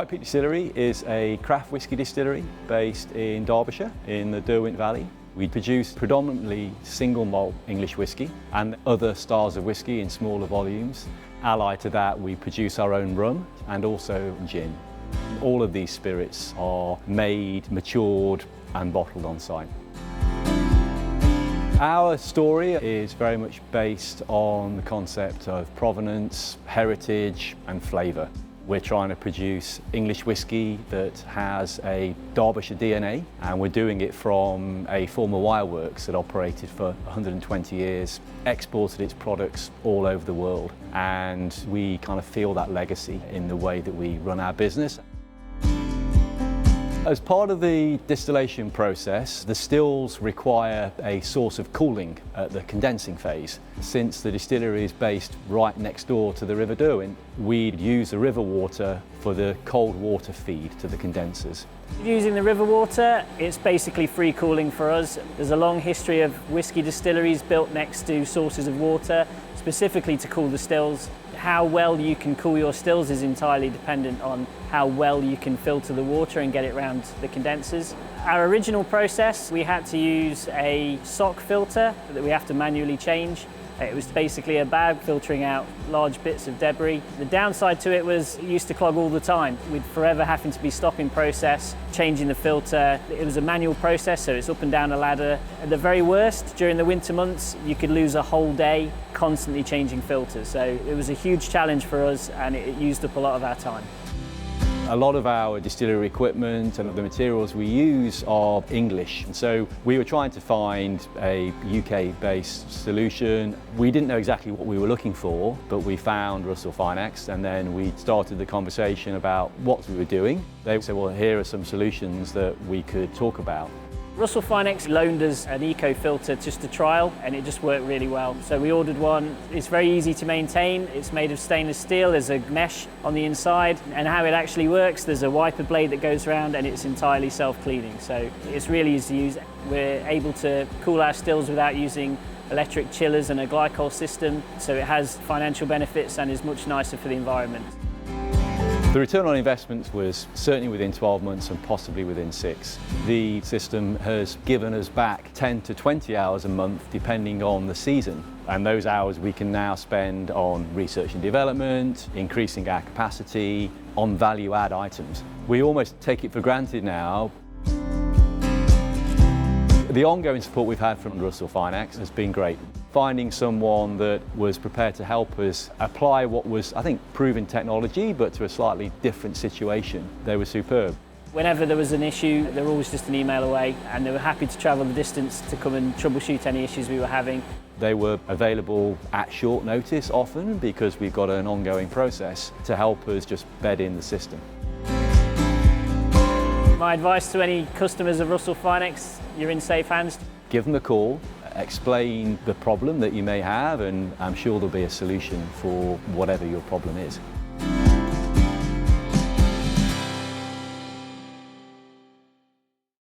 Peak Distillery is a craft whisky distillery based in Derbyshire in the Derwent Valley. We produce predominantly single malt English whisky and other styles of whisky in smaller volumes. Allied to that, we produce our own rum and also gin. All of these spirits are made, matured and bottled on site. Our story is very much based on the concept of provenance, heritage and flavour. We're trying to produce English whisky that has a Derbyshire DNA, and we're doing it from a former wireworks that operated for 120 years, exported its products all over the world, and we kind of feel that legacy in the way that we run our business. As part of the distillation process, the stills require a source of cooling at the condensing phase. Since the distillery is based right next door to the River Derwent, we'd use the river water for the cold water feed to the condensers. Using the river water, it's basically free cooling for us. There's a long history of whisky distilleries built next to sources of water, specifically to cool the stills. How well you can cool your stills is entirely dependent on how well you can filter the water and get it around the condensers. Our original process, we had to use a sock filter that we have to manually change. It was basically a bag filtering out large bits of debris. The downside to it was it used to clog all the time. We'd forever having to be stopping process, changing the filter. It was a manual process, so it's up and down a ladder. At the very worst, during the winter months, you could lose a whole day constantly changing filters. So it was a huge challenge for us, and it used up a lot of our time. A lot of our distillery equipment and the materials we use are English, and so we were trying to find a UK-based solution. We didn't know exactly what we were looking for, but we found Russell Finex, and then we started the conversation about what we were doing. They said, well, here are some solutions that we could talk about. Russell Finex loaned us an eco filter just to trial, and it just worked really well. So we ordered one. It's very easy to maintain. It's made of stainless steel. There's a mesh on the inside, and how it actually works, there's a wiper blade that goes around and it's entirely self-cleaning. So it's really easy to use. We're able to cool our stills without using electric chillers and a glycol system, so it has financial benefits and is much nicer for the environment. The return on investment was certainly within 12 months and possibly within 6. The system has given us back 10 to 20 hours a month depending on the season, and those hours we can now spend on research and development, increasing our capacity, on value-add items. We almost take it for granted now. The ongoing support we've had from Russell Finex has been great. Finding someone that was prepared to help us apply what was, I think, proven technology, but to a slightly different situation. They were superb. Whenever there was an issue, they were always just an email away, and they were happy to travel the distance to come and troubleshoot any issues we were having. They were available at short notice often because we've got an ongoing process to help us just bed in the system. My advice to any customers of Russell Finex, you're in safe hands. Give them a call, explain the problem that you may have, and I'm sure there'll be a solution for whatever your problem is.